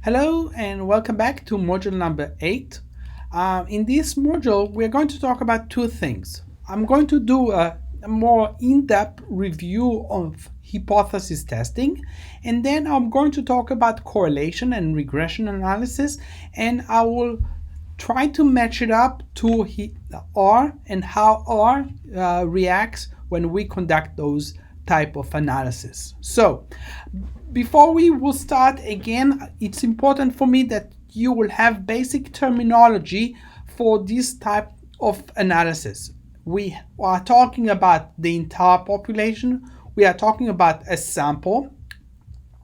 Hello and welcome back to module number 8. In this module, we're going to talk about two things. I'm going to do a more in-depth review of hypothesis testing, and then I'm going to talk about correlation and regression analysis, and I will try to match it up to R and how R reacts when we conduct those type of analysis. So before we will start again, it's important for me that you will have basic terminology for this type of analysis. We are talking about the entire population. We are talking about a sample.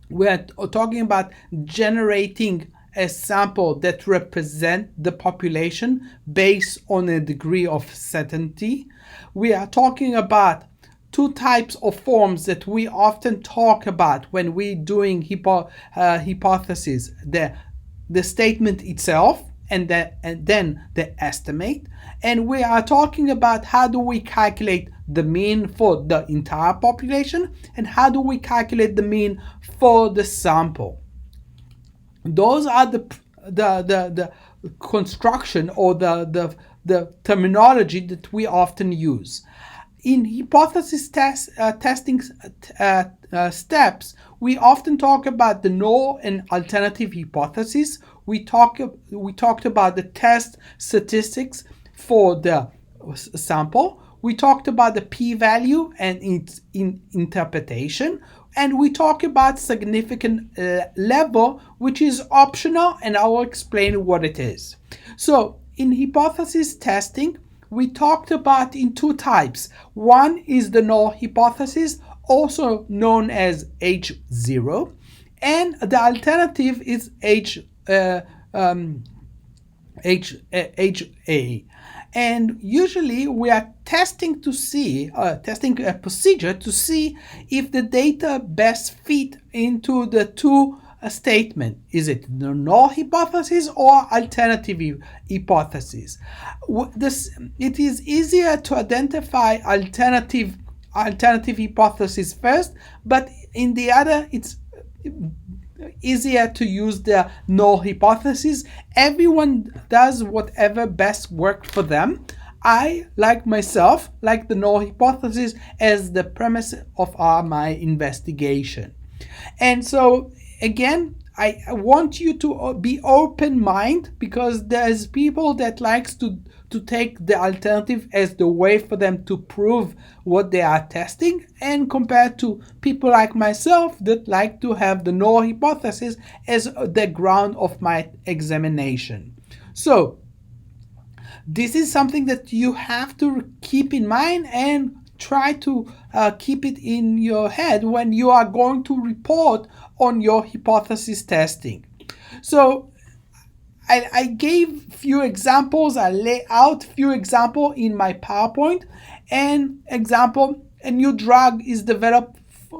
We are talking about generating a sample that represents the population based on a degree of certainty. We are talking about two types of forms that we often talk about when we're doing hypothesis: the statement itself and then the estimate. And we are talking about how do we calculate the mean for the entire population and how do we calculate the mean for the sample. Those are the construction or the terminology that we often use. In hypothesis testing steps, we often talk about the null and alternative hypothesis. We talked about the test statistics for the sample. We talked about the p-value and its interpretation. And we talk about significant level, which is optional, and I will explain what it is. So in hypothesis testing, we talked about in two types. One is the null hypothesis, also known as H0, and the alternative is HA. And usually we are testing a procedure to see if the data best fit into the two statement. Is it the null hypothesis or alternative hypothesis? It is easier to identify alternative hypothesis first, but in the other it's easier to use the null hypothesis. Everyone does whatever best worked for them. I, like myself, like the null hypothesis as the premise of my investigation. And so again, I want you to be open-minded, because there's people that likes to take the alternative as the way for them to prove what they are testing, and compared to people like myself that like to have the null hypothesis as the ground of my examination. So this is something that you have to keep in mind and try to keep it in your head when you are going to report on your hypothesis testing. So I gave few examples. I lay out few examples in my PowerPoint. And example, a new drug is developed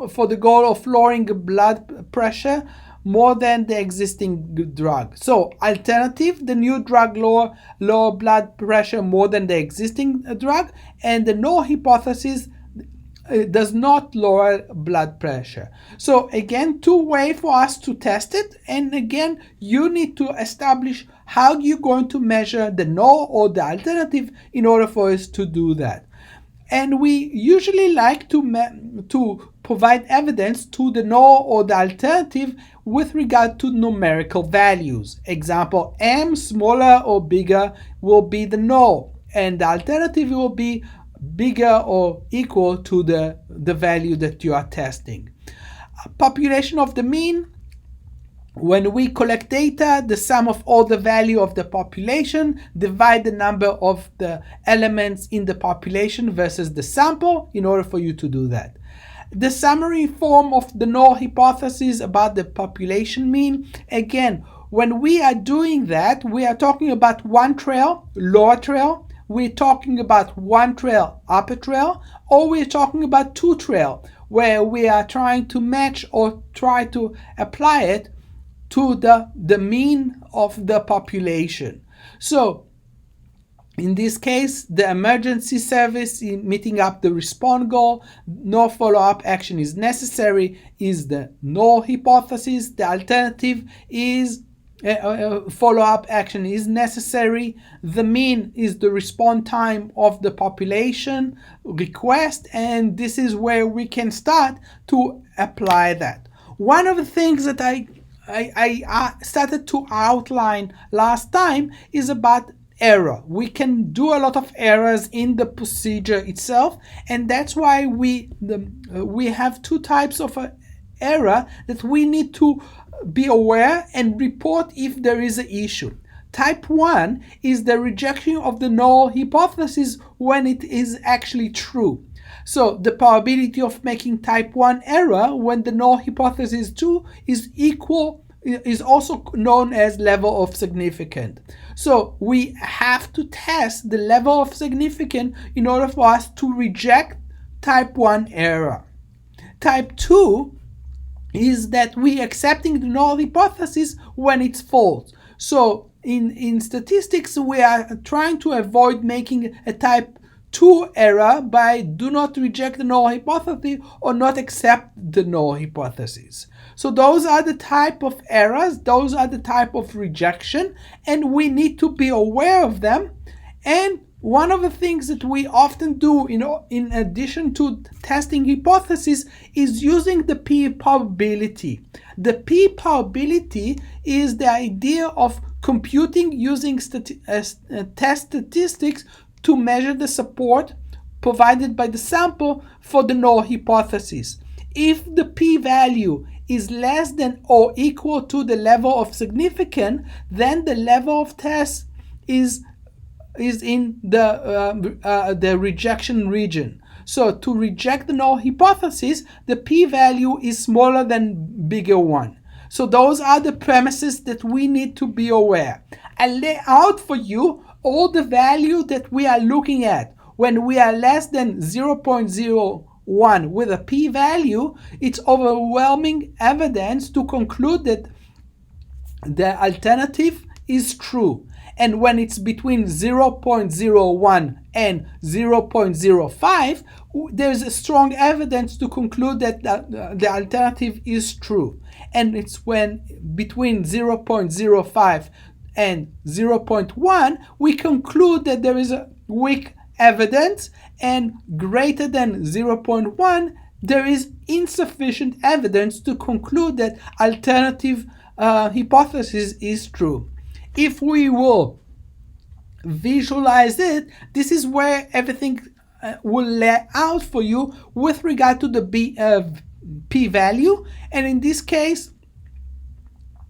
for the goal of lowering blood pressure more than the existing drug. So alternative, the new drug lower blood pressure more than the existing drug, and the null hypothesis does not lower blood pressure. So again, two ways for us to test it, and again, you need to establish how you're going to measure the null or the alternative in order for us to do that. And we usually like to provide evidence to the null or the alternative with regard to numerical values. Example, m smaller or bigger will be the null, and the alternative will be bigger or equal to the value that you are testing. Population of the mean. When we collect data, the sum of all the value of the population, divide the number of the elements in the population versus the sample in order for you to do that. The summary form of the null hypothesis about the population mean. Again, when we are doing that, we are talking about one trail, lower trail. We're talking about one trail, upper trail, or we're talking about two trail, where we are trying to match or try to apply it to the mean of the population. So in this case, the emergency service in meeting up the response goal, no follow-up action is necessary, is the null hypothesis. The alternative is follow-up action is necessary. The mean is the response time of the population request, and this is where we can start to apply that. One of the things that I started to outline last time is about error. We can do a lot of errors in the procedure itself, and that's why we have two types of error that we need to be aware and report if there is an issue. Type 1 is the rejection of the null hypothesis when it is actually true. So the probability of making type 1 error when the null hypothesis 2 is equal is also known as level of significance. So we have to test the level of significance in order for us to reject type 1 error. Type 2 is that we accepting the null hypothesis when it's false. So in statistics, we are trying to avoid making a type 2 error by do not reject the null hypothesis or not accept the null hypothesis. So those are the type of errors, those are the type of rejection, and we need to be aware of them. And one of the things that we often do in addition to testing hypothesis is using the p-probability. The p-probability is the idea of computing using test statistics to measure the support provided by the sample for the null hypothesis. If the p-value is less than or equal to the level of significance, then the level of test is in the rejection region. So to reject the null hypothesis, the p-value is smaller than bigger one. So those are the premises that we need to be aware. I lay out for you all the value that we are looking at. When we are less than 0.01 with a p-value, it's overwhelming evidence to conclude that the alternative is true. And when it's between 0.01 and 0.05, there's a strong evidence to conclude that the alternative is true. And it's when between 0.05 and 0.1, we conclude that there is a weak evidence, and greater than 0.1, there is insufficient evidence to conclude that alternative hypothesis is true. If we will visualize it, this is where everything will lay out for you with regard to the p-value. And in this case,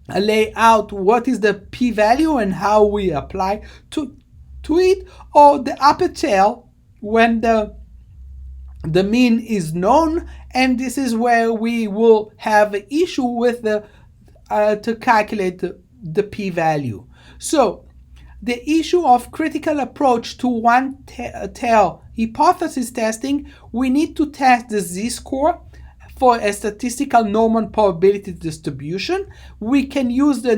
I lay out what is the p-value and how we apply to it, or the upper tail when the mean is known, and this is where we will have an issue with to calculate the p-value. So the issue of critical approach to one tail hypothesis testing, we need to test the z-score for a statistical normal probability distribution. We can use the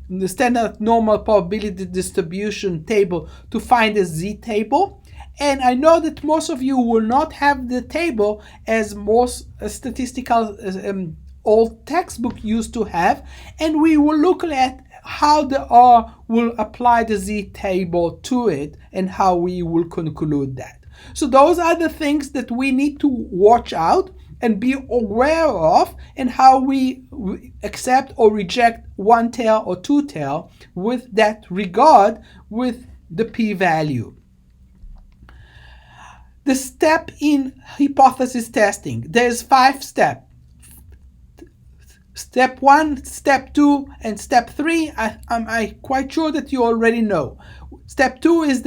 the standard normal probability distribution table to find a z-table. And I know that most of you will not have the table as most statistical old textbook used to have, and we will look at how the R will apply the z-table to it and how we will conclude that. So those are the things that we need to watch out and be aware of, and how we accept or reject one tail or two tail with that regard with the p-value. The step in hypothesis testing, there's 5 steps. Step 1, Step 2, and Step 3, I'm quite sure that you already know. Step 2 is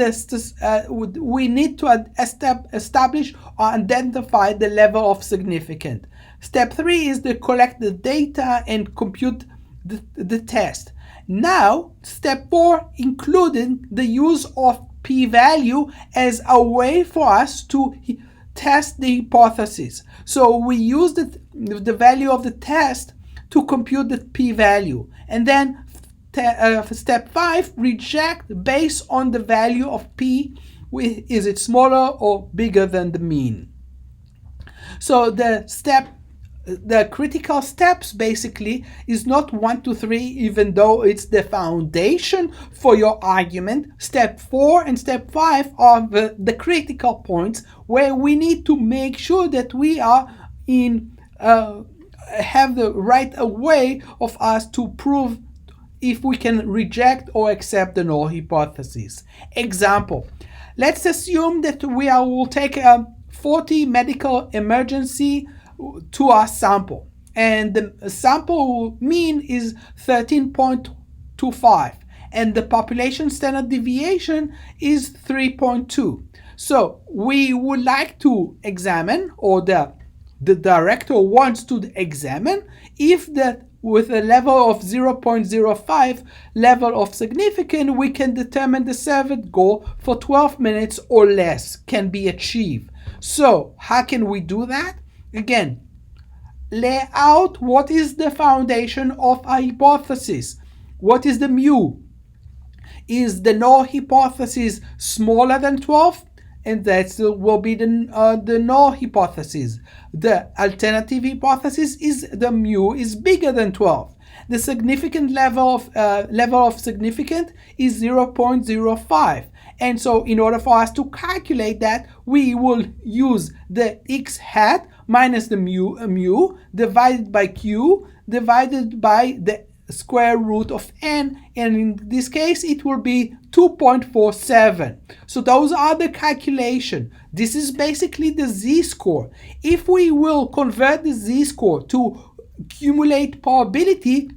we need to establish or identify the level of significance. Step 3 is to collect the data and compute the test. Now, Step 4 including the use of p-value as a way for us to test the hypothesis. So we use the value of the test to compute the p-value, and then step 5, reject based on the value of p. Is it smaller or bigger than the mean? So the step the critical steps basically is not 1 to 3, even though it's the foundation for your argument. Step 4 and step 5 are the critical points where we need to make sure that we are in have the right way of us to prove if we can reject or accept the null hypothesis. Example, let's assume that will take a 40 medical emergency to our sample, and the sample mean is 13.25, and the population standard deviation is 3.2. So we would like to examine, or the director wants to examine, if that with a level of 0.05 level of significance, we can determine the surveyed goal for 12 minutes or less can be achieved. So how can we do that? Again, lay out what is the foundation of a hypothesis. What is the mu? Is the null hypothesis smaller than 12? And that will be the null hypothesis. The alternative hypothesis is the mu is bigger than 12. The significant level of significance is 0.05. And so in order for us to calculate that, we will use the x hat minus the mu divided by q divided by the square root of n, and in this case it will be 2.47. So those are the calculation. This is basically the z-score. If we will convert the z-score to cumulate probability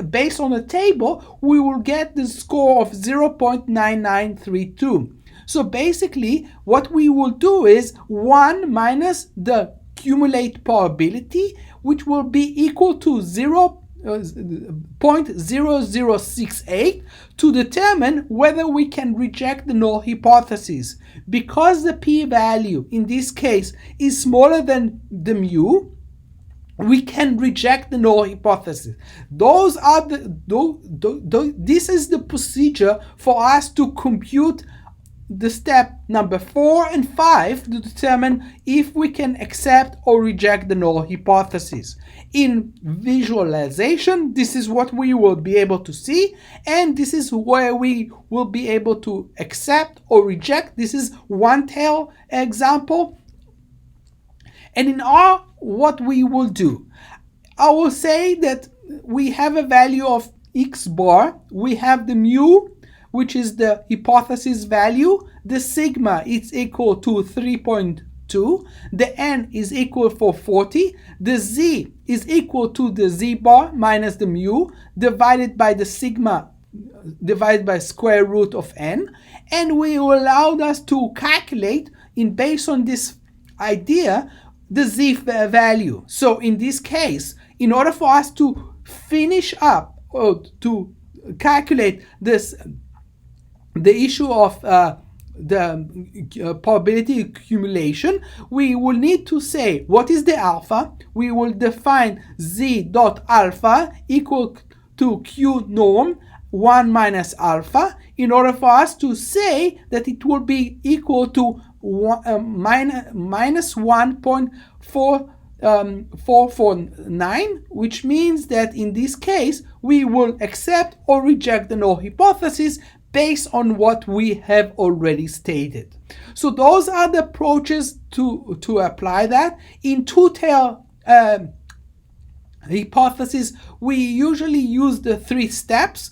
based on a table, we will get the score of 0.9932. So basically what we will do is 1 minus the cumulate probability, which will be equal to 0.0068 to determine whether we can reject the null hypothesis. Because the p-value in this case is smaller than the mu, we can reject the null hypothesis. Those are this is the procedure for us to compute the step number 4 and 5 to determine if we can accept or reject the null hypothesis. In visualization, this is what we will be able to see, and this is where we will be able to accept or reject. This is one tail example. And in R, what we will do, I will say that we have a value of x bar, we have the mu, which is the hypothesis value, the sigma is equal to 3.2, the n is equal for 40, the z is equal to the z bar minus the mu divided by the sigma divided by square root of n, and we will allow us to calculate based on this idea the z value. So in this case, in order for us to finish up or to calculate this, the issue of the probability accumulation, we will need to say what is the alpha. We will define z dot alpha equal to q norm 1 minus alpha in order for us to say that it will be equal to minus 1.449, which means that in this case we will accept or reject the null hypothesis based on what we have already stated. So those are the approaches to apply that. In two-tail hypothesis, we usually use the 3 steps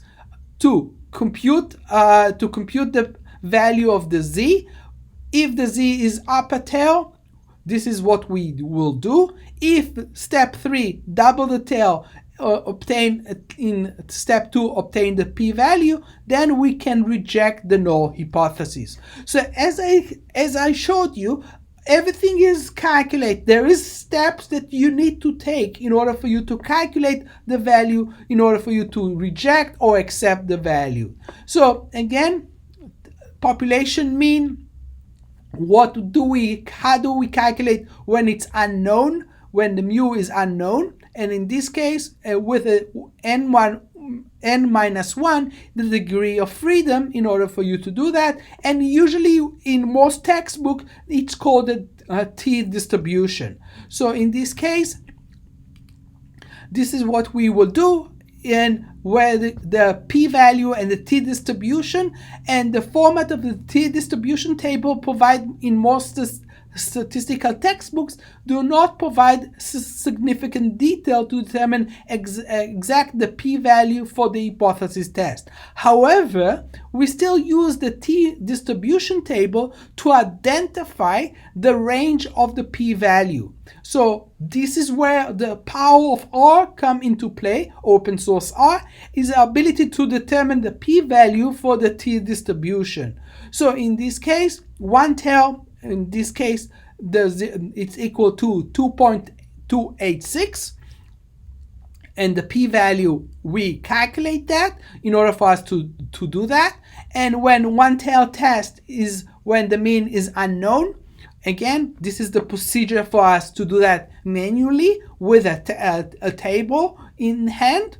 to compute the value of the z. If the z is upper tail, this is what we will do. If step 3, double the tail, obtain in step 2 obtain the p-value, then we can reject the null hypothesis. So as I showed you, everything is calculated. There is steps that you need to take in order for you to calculate the value, in order for you to reject or accept the value. So again, population mean, how do we calculate when it's unknown, when the mu is unknown? And in this case, with a n minus 1, the degree of freedom in order for you to do that. And usually in most textbook, it's called a t distribution. So in this case, this is what we will do, and where the p-value and the t-distribution and the format of the t-distribution table provide in most statistical textbooks do not provide significant detail to determine exact the p-value for the hypothesis test. However, we still use the t-distribution table to identify the range of the p-value. So this is where the power of R come into play. Open source R is the ability to determine the p-value for the t-distribution. So in this case, one tail, in this case, it's equal to 2.286, and the p-value, we calculate that in order for us to do that. And when one tail test is when the mean is unknown, again, this is the procedure for us to do that manually with a table in hand.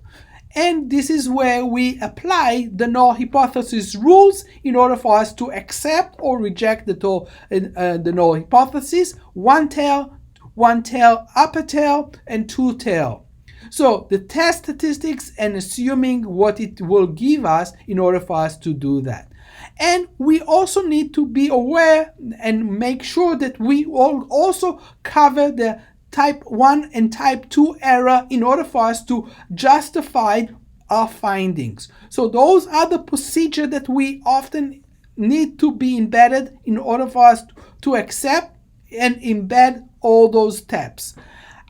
And this is where we apply the null hypothesis rules in order for us to accept or reject the null hypothesis. One tail, upper tail, and two tail. So the test statistics and assuming what it will give us in order for us to do that. And we also need to be aware and make sure that we all also cover the type 1 and type 2 error in order for us to justify our findings. So those are the procedures that we often need to be embedded in order for us to accept and embed all those steps.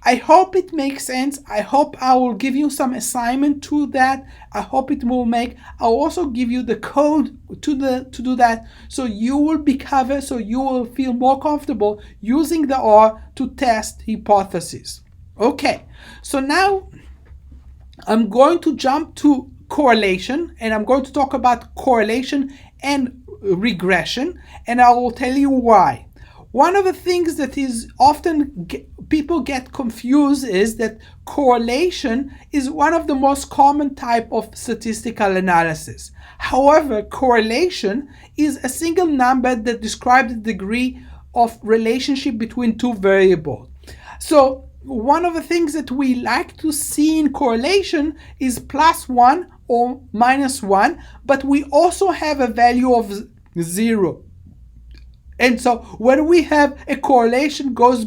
I hope it makes sense. I hope I will give you some assignment to that. I hope it will make. I'll also give you the code to do that, so you will be covered, so you will feel more comfortable using the R to test hypotheses. Okay, so now I'm going to jump to correlation, and I'm going to talk about correlation and regression, and I will tell you why. One of the things that is often people get confused is that correlation is one of the most common type of statistical analysis. However, correlation is a single number that describes the degree of relationship between two variables. So one of the things that we like to see in correlation is +1 or -1, but we also have a value of 0. And so when we have a correlation goes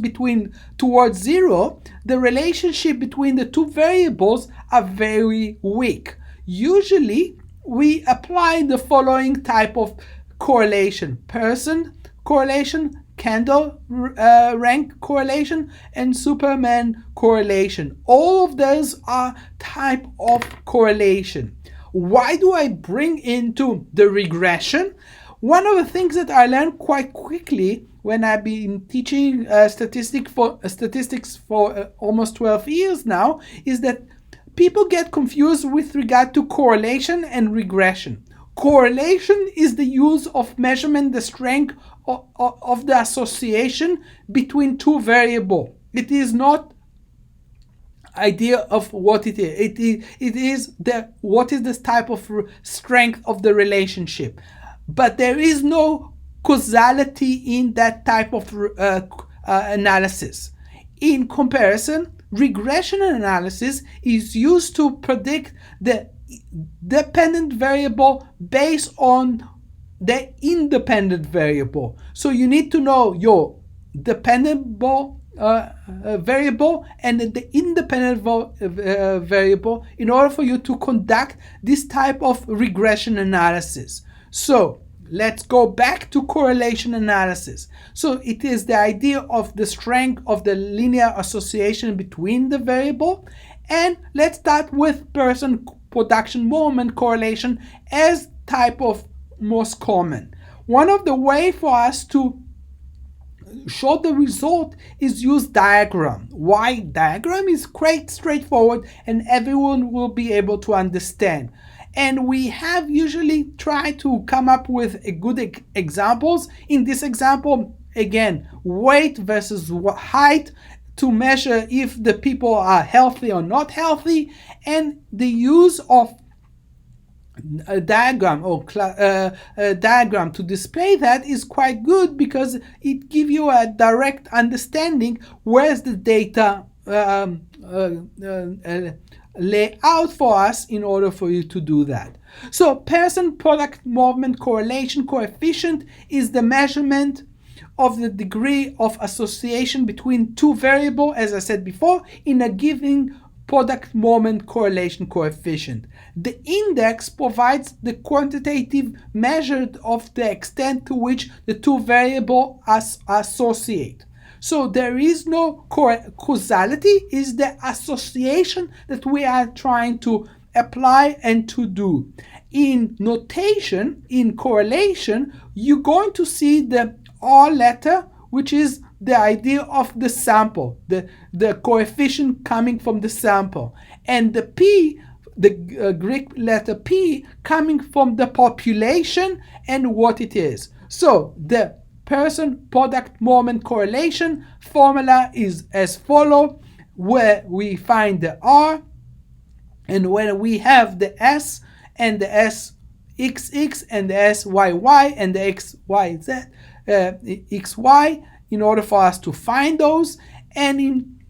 towards 0, the relationship between the two variables are very weak. Usually we apply the following type of correlation: person correlation, candle rank correlation, and Superman correlation. All of those are type of correlation. Why do I bring into the regression? One of the things that I learned quite quickly when I've been teaching statistics for almost 12 years now is that people get confused with regard to correlation and regression. Correlation is the use of measurement the strength of the association between two variables. It is not idea of what it is. It is what is this type of strength of the relationship. But there is no causality in that type of analysis. In comparison, regression analysis is used to predict the dependent variable based on the independent variable. So you need to know your dependent variable and the independent variable in order for you to conduct this type of regression analysis. So let's go back to correlation analysis. So it is the idea of the strength of the linear association between the variable. And let's start with person production moment correlation as type of most common. One of the way for us to show the result is use diagram. Why? Diagram is quite straightforward and everyone will be able to understand. And we have usually tried to come up with good examples. In this example, again, weight versus height to measure if the people are healthy or not healthy, and the use of a diagram or diagram to display that is quite good because it gives you a direct understanding where's the data lay out for us in order for you to do that. So Pearson product movement correlation coefficient is the measurement of the degree of association between two variables, as I said before, in a given product moment correlation coefficient. The index provides the quantitative measure of the extent to which the two variables associate. So there is no causality, is the association that we are trying to apply and to do. In notation, in correlation, you're going to see the R letter, which is the idea of the sample, the coefficient coming from the sample, and the P, the Greek letter P, coming from the population and what it is. So the Pearson product moment correlation formula is as follows, where we find the R, and when we have the S and the SXX and the SYY and the XYZ, XY, in order for us to find those, and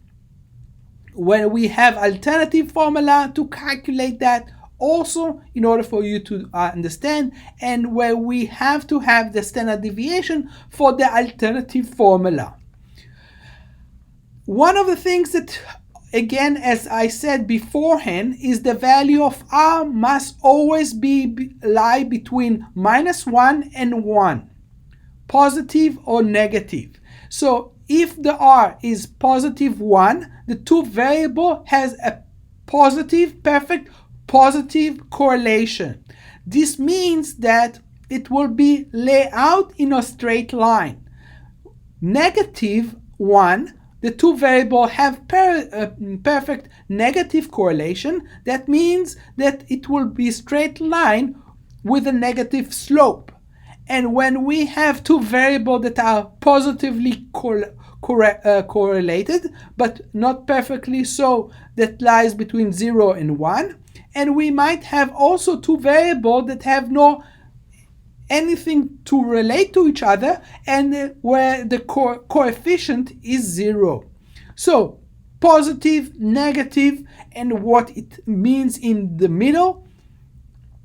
when we have alternative formula to calculate that also in order for you to understand, and where we have to have the standard deviation for the alternative formula. One of the things that, again, as I said beforehand, is the value of R must always lie between -1 and 1, positive or negative. So if the R is +1, the two variable has a perfect positive correlation. This means that it will be laid out in a straight line. -1, the two variables have perfect negative correlation. That means that it will be straight line with a negative slope. And when we have two variables that are positively correlated, but not perfectly so, that lies between 0 and 1, and we might have also two variables that have no anything to relate to each other, and where the coefficient is 0. So positive, negative, and what it means in the middle.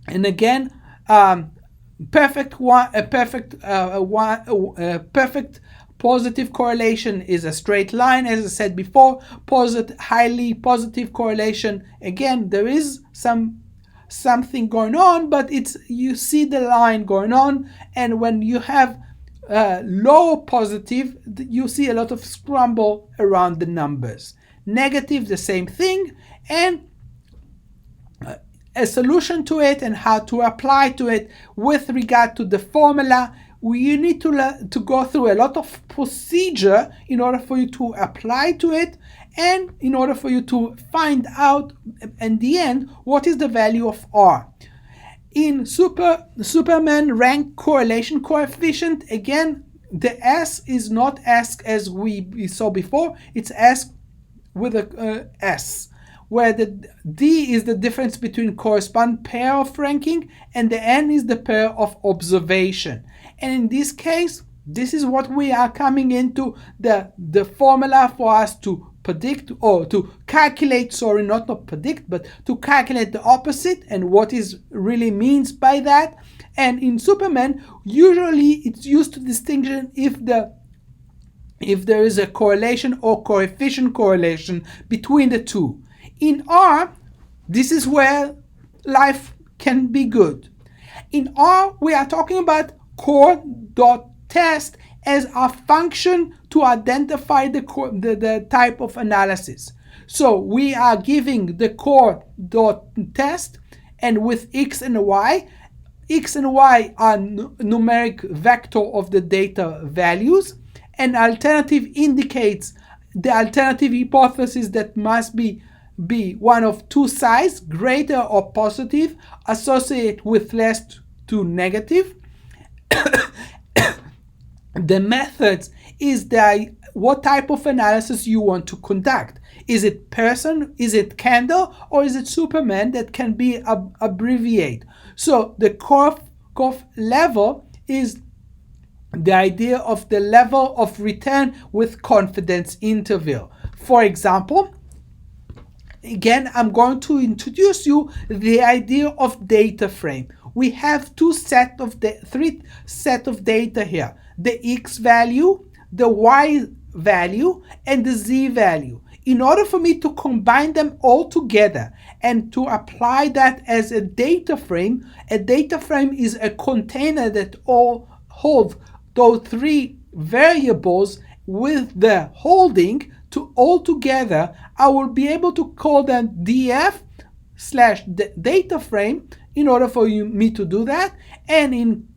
And again, perfect positive correlation is a straight line, as I said before. Highly positive correlation, again, there is something going on, but you see the line going on. And when you have low positive, you see a lot of scramble around the numbers. Negative, the same thing, and a solution to it and how to apply to it with regard to the formula. You need to go through a lot of procedure in order for you to apply to it, and in order for you to find out in the end what is the value of R. In Superman rank correlation coefficient, again, the S is not asked as we saw before, it's asked with a S, where the D is the difference between corresponding pair of ranking and the N is the pair of observation. And in this case, this is what we are coming into the formula for us to predict, or to calculate, sorry, not predict, but to calculate the opposite and what is really means by that. And in Superman, usually it's used to distinguish if there is a correlation or coefficient correlation between the two. In R, this is where life can be good. In R, we are talking about core.test as a function to identify the type of analysis. So we are giving the core.test, and with X and Y are numeric vector of the data values, and alternative indicates the alternative hypothesis that must be one of two sides, greater or positive, associated with less to negative. The methods is what type of analysis you want to conduct. Is it Pearson, is it Kendall, or is it Superman that can be abbreviated? So the CORF level is the idea of the level of return with confidence interval. For example, Again, I'm going to introduce you the idea of data frame. We have three set of data here: the x value, the y value, and the z value. In order for me to combine them all together and to apply that as a data frame is a container that all holds those three variables with the holding to all together. I will be able to call them df slash data frame in order for me to do that. And in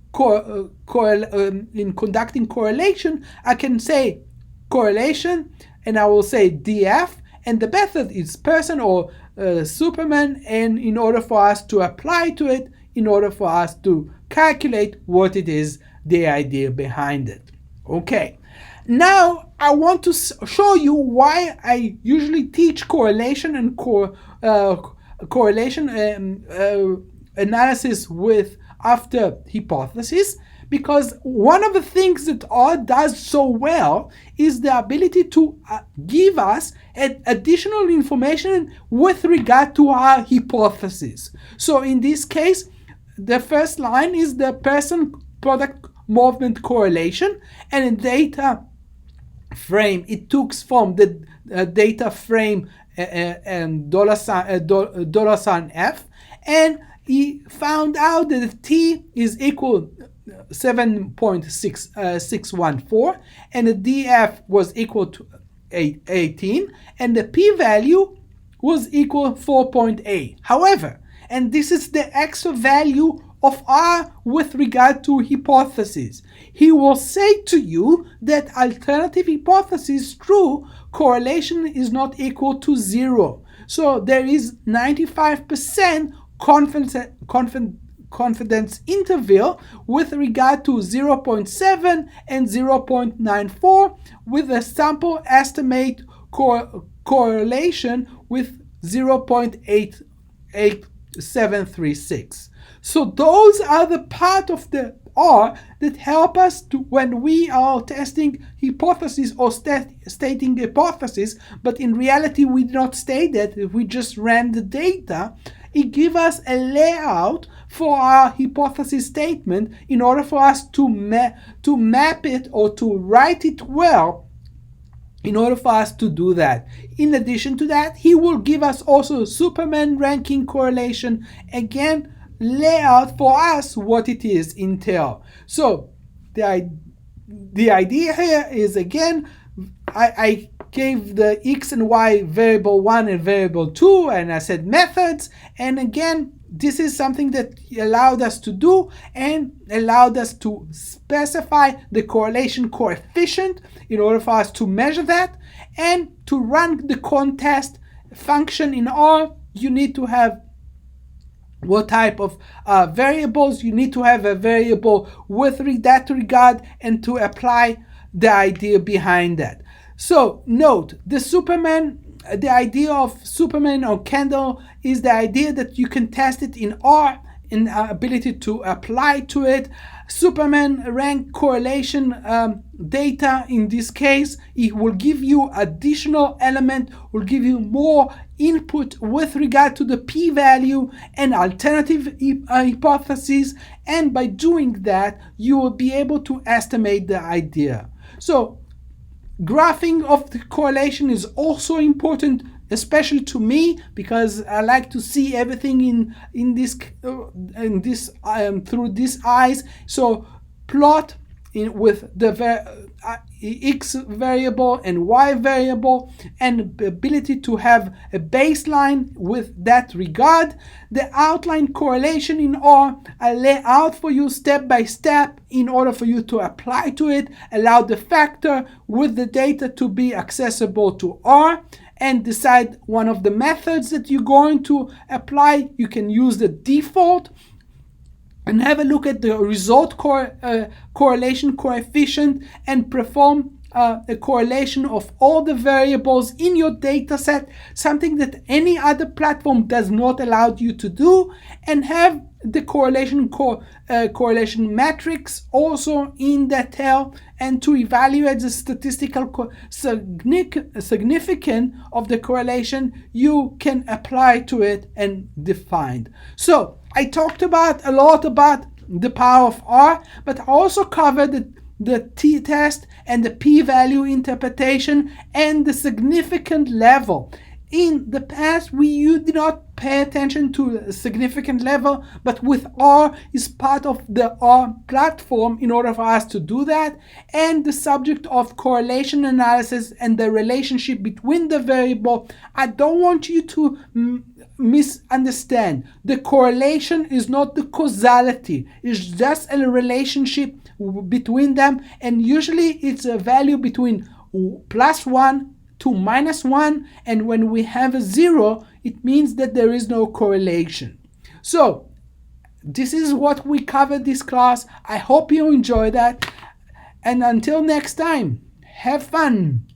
conducting correlation, I can say correlation, and I will say df, and the method is person or Superman, and in order for us to apply to it, in order for us to calculate what it is, the idea behind it. Okay, now I want to show you why I usually teach correlation and correlation analysis with after hypothesis, because one of the things that R does so well is the ability to give us additional information with regard to our hypothesis. So in this case, the first line is the person product movement correlation, and in data frame it took from the data frame and $ F, and he found out that T is equal 7.614, and the DF was equal to 18, and the p-value was equal 4.8. However, and this is the actual value of R with regard to hypothesis, he will say to you that alternative hypothesis true, correlation is not equal to 0. So there is 95% confidence interval with regard to 0.7 and 0.94, with a sample estimate correlation with 0.8736. So those are the part of the R that help us to, when we are testing hypothesis or stating hypothesis, but in reality we did not state that, we just ran the data. It gives us a layout for our hypothesis statement in order for us to map it or to write it well in order for us to do that. In addition to that, he will give us also Superman ranking correlation, again layout for us what it is entail. So the idea here is, again, I gave the x and y variable 1 and variable 2, and I said methods, and again this is something that allowed us to do and allowed us to specify the correlation coefficient in order for us to measure that. And to run the contest function in R, you need to have what type of variables. You need to have a variable with that regard and to apply the idea behind that. So note, the idea of Superman or candle is the idea that you can test it in R, in ability to apply to it. Superman rank correlation data, in this case, it will give you additional element, will give you more input with regard to the p-value and alternative hypotheses, and by doing that you will be able to estimate the idea. So graphing of the correlation is also important, especially to me, because I like to see everything in this through these eyes. So plot with the x variable and y variable, and the ability to have a baseline with that regard. The outline correlation in R, I lay out for you step by step in order for you to apply to it. Allow the factor with the data to be accessible to R, and decide one of the methods that you're going to apply. You can use the default and have a look at the result correlation coefficient and perform a correlation of all the variables in your data set, something that any other platform does not allow you to do, and have the correlation matrix also in detail, and to evaluate the statistical significance of the correlation you can apply to it and define. So I talked a lot about the power of R, but I also covered the t-test and the p-value interpretation and the significant level. In the past, you did not pay attention to a significant level, but with R is part of the R platform in order for us to do that. And the subject of correlation analysis and the relationship between the variable, I don't want you to misunderstand. The correlation is not the causality. It's just a relationship between them, and usually it's a value between +1 to -1, and when we have a 0, it means that there is no correlation. So this is what we covered this class. I hope you enjoy that, and until next time, have fun.